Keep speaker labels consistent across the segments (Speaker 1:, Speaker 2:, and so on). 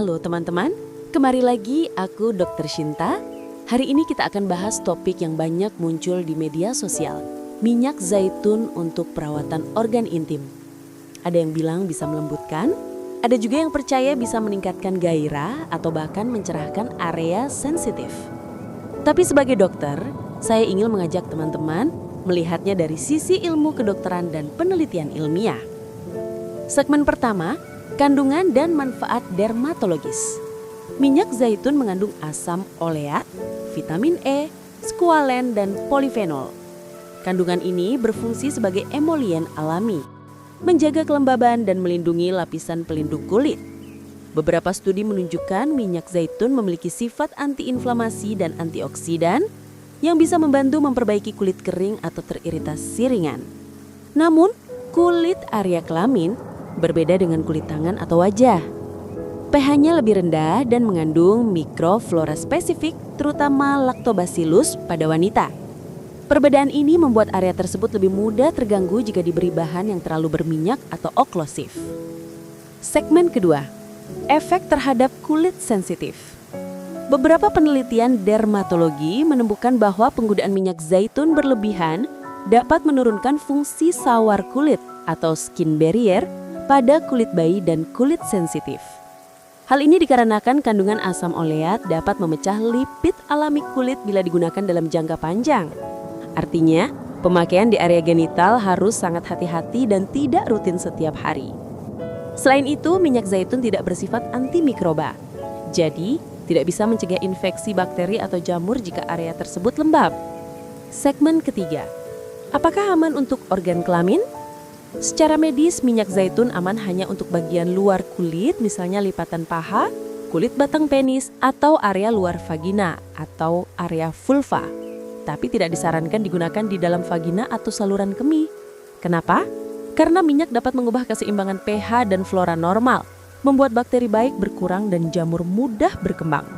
Speaker 1: Halo teman-teman, kembali lagi aku Dr. Shinta. Hari ini kita akan bahas topik yang banyak muncul di media sosial, minyak zaitun untuk perawatan organ intim. Ada yang bilang bisa melembutkan, ada juga yang percaya bisa meningkatkan gairah atau bahkan mencerahkan area sensitif. Tapi sebagai dokter, saya ingin mengajak teman-teman melihatnya dari sisi ilmu kedokteran dan penelitian ilmiah. Segmen pertama, kandungan dan manfaat dermatologis. Minyak zaitun mengandung asam oleat, vitamin E, squalen, dan polifenol. Kandungan ini berfungsi sebagai emolien alami, menjaga kelembaban dan melindungi lapisan pelindung kulit. Beberapa studi menunjukkan minyak zaitun memiliki sifat antiinflamasi dan antioksidan yang bisa membantu memperbaiki kulit kering atau teriritasi ringan. Namun, kulit area kelamin berbeda dengan kulit tangan atau wajah. pH-nya lebih rendah dan mengandung mikroflora spesifik, terutama Lactobacillus pada wanita. Perbedaan ini membuat area tersebut lebih mudah terganggu jika diberi bahan yang terlalu berminyak atau oklusif. Segmen kedua, efek terhadap kulit sensitif. Beberapa penelitian dermatologi menemukan bahwa penggunaan minyak zaitun berlebihan dapat menurunkan fungsi sawar kulit atau skin barrier pada kulit bayi dan kulit sensitif. Hal ini dikarenakan kandungan asam oleat dapat memecah lipid alami kulit bila digunakan dalam jangka panjang. Artinya, pemakaian di area genital harus sangat hati-hati dan tidak rutin setiap hari. Selain itu, minyak zaitun tidak bersifat antimikroba. Jadi, tidak bisa mencegah infeksi bakteri atau jamur jika area tersebut lembab. Segmen ketiga, apakah aman untuk organ kelamin? Secara medis, minyak zaitun aman hanya untuk bagian luar kulit, misalnya lipatan paha, kulit batang penis, atau area luar vagina atau area vulva. Tapi tidak disarankan digunakan di dalam vagina atau saluran kemih. Kenapa? Karena minyak dapat mengubah keseimbangan pH dan flora normal, membuat bakteri baik berkurang dan jamur mudah berkembang.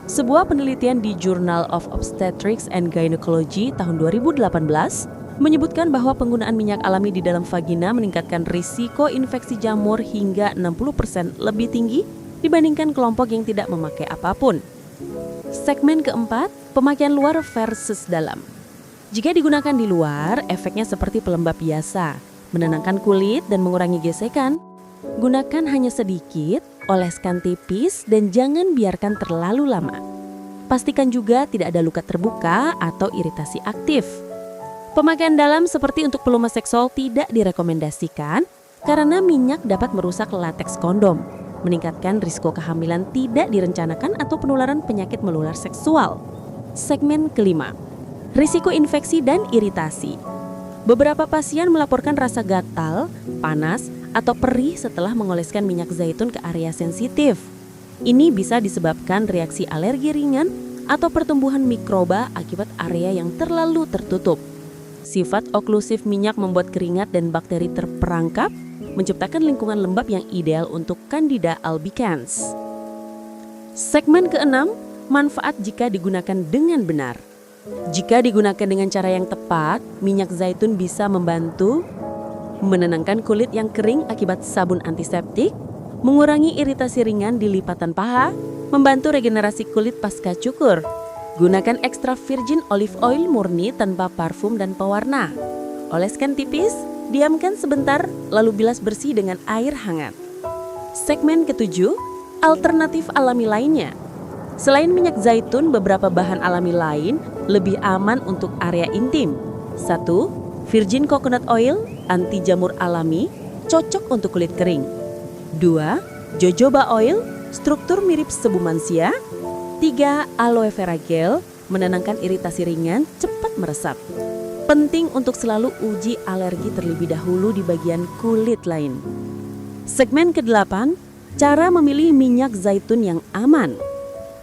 Speaker 1: Sebuah penelitian di Journal of Obstetrics and Gynecology tahun 2018 menyebutkan bahwa penggunaan minyak alami di dalam vagina meningkatkan risiko infeksi jamur hingga 60% lebih tinggi dibandingkan kelompok yang tidak memakai apapun. Segmen keempat, pemakaian luar versus dalam. Jika digunakan di luar, efeknya seperti pelembab biasa, menenangkan kulit dan mengurangi gesekan. Gunakan hanya sedikit, oleskan tipis, dan jangan biarkan terlalu lama. Pastikan juga tidak ada luka terbuka atau iritasi aktif. Pemakaian dalam seperti untuk pelumas seksual tidak direkomendasikan karena minyak dapat merusak lateks kondom, meningkatkan risiko kehamilan tidak direncanakan atau penularan penyakit menular seksual. Segmen kelima, risiko infeksi dan iritasi. Beberapa pasien melaporkan rasa gatal, panas, atau perih setelah mengoleskan minyak zaitun ke area sensitif. Ini bisa disebabkan reaksi alergi ringan atau pertumbuhan mikroba akibat area yang terlalu tertutup. Sifat oklusif minyak membuat keringat dan bakteri terperangkap, menciptakan lingkungan lembab yang ideal untuk Candida albicans. Segmen keenam, manfaat jika digunakan dengan benar. Jika digunakan dengan cara yang tepat, minyak zaitun bisa membantu menenangkan kulit yang kering akibat sabun antiseptik, mengurangi iritasi ringan di lipatan paha, membantu regenerasi kulit pasca cukur. Gunakan extra virgin olive oil murni tanpa parfum dan pewarna. Oleskan tipis, diamkan sebentar, lalu bilas bersih dengan air hangat. Segmen ketujuh, alternatif alami lainnya. Selain minyak zaitun, beberapa bahan alami lain lebih aman untuk area intim. 1. Virgin coconut oil, anti jamur alami, cocok untuk kulit kering. 2. Jojoba oil, struktur mirip sebu mansia. 3. Aloe vera gel, menenangkan iritasi ringan, cepat meresap. Penting untuk selalu uji alergi terlebih dahulu di bagian kulit lain. Segmen ke-8, cara memilih minyak zaitun yang aman.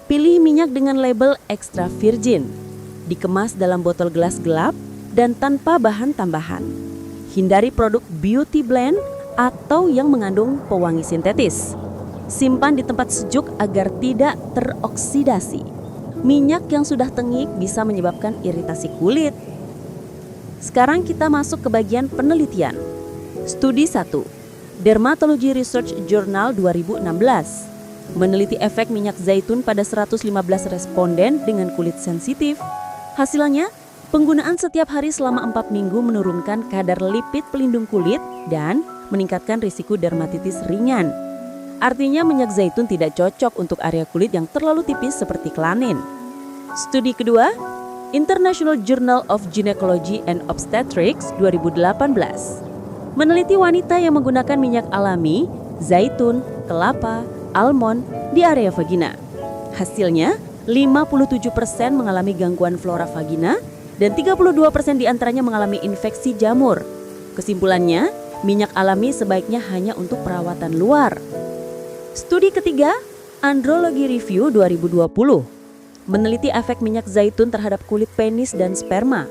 Speaker 1: Pilih minyak dengan label extra virgin, dikemas dalam botol gelas gelap dan tanpa bahan tambahan. Hindari produk beauty blend atau yang mengandung pewangi sintetis. Simpan di tempat sejuk agar tidak teroksidasi. Minyak yang sudah tengik bisa menyebabkan iritasi kulit. Sekarang kita masuk ke bagian penelitian. Studi 1, Dermatology Research Journal 2016. meneliti efek minyak zaitun pada 115 responden dengan kulit sensitif. Hasilnya, penggunaan setiap hari selama 4 minggu menurunkan kadar lipid pelindung kulit dan meningkatkan risiko dermatitis ringan. Artinya minyak zaitun tidak cocok untuk area kulit yang terlalu tipis seperti kelamin. Studi kedua, International Journal of Gynecology and Obstetrics 2018 meneliti wanita yang menggunakan minyak alami, zaitun, kelapa, almond di area vagina. Hasilnya, 57% mengalami gangguan flora vagina dan 32% diantaranya mengalami infeksi jamur. Kesimpulannya, minyak alami sebaiknya hanya untuk perawatan luar. Studi ketiga, Andrology Review 2020, meneliti efek minyak zaitun terhadap kulit penis dan sperma.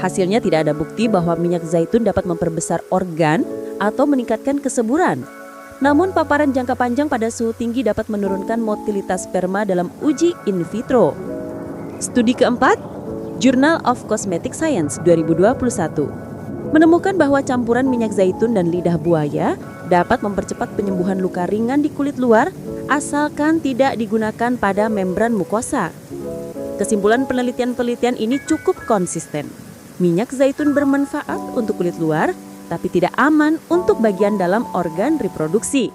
Speaker 1: Hasilnya tidak ada bukti bahwa minyak zaitun dapat memperbesar organ atau meningkatkan kesuburan. Namun paparan jangka panjang pada suhu tinggi dapat menurunkan motilitas sperma dalam uji in vitro. Studi keempat, Journal of Cosmetic Science 2021, menemukan bahwa campuran minyak zaitun dan lidah buaya dapat mempercepat penyembuhan luka ringan di kulit luar asalkan tidak digunakan pada membran mukosa. Kesimpulan penelitian-penelitian ini cukup konsisten. Minyak zaitun bermanfaat untuk kulit luar, tapi tidak aman untuk bagian dalam organ reproduksi.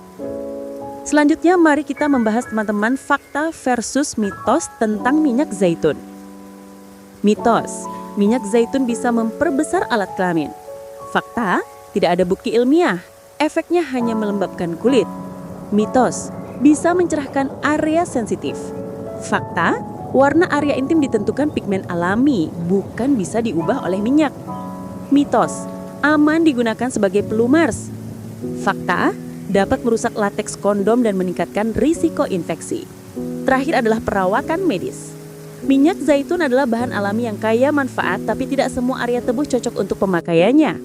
Speaker 1: Selanjutnya mari kita membahas teman-teman fakta versus mitos tentang minyak zaitun. Mitos, minyak zaitun bisa memperbesar alat kelamin. Fakta, tidak ada bukti ilmiah, efeknya hanya melembabkan kulit. Mitos, bisa mencerahkan area sensitif. Fakta, warna area intim ditentukan pigmen alami, bukan bisa diubah oleh minyak. Mitos, aman digunakan sebagai pelumars. Fakta, dapat merusak lateks kondom dan meningkatkan risiko infeksi. Terakhir adalah perawakan medis. Minyak zaitun adalah bahan alami yang kaya manfaat, tapi tidak semua area tubuh cocok untuk pemakaiannya.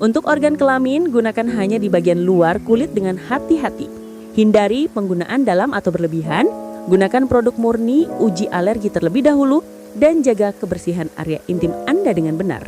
Speaker 1: Untuk organ kelamin, gunakan hanya di bagian luar kulit dengan hati-hati. Hindari penggunaan dalam atau berlebihan. Gunakan produk murni, uji alergi terlebih dahulu, dan jaga kebersihan area intim Anda dengan benar.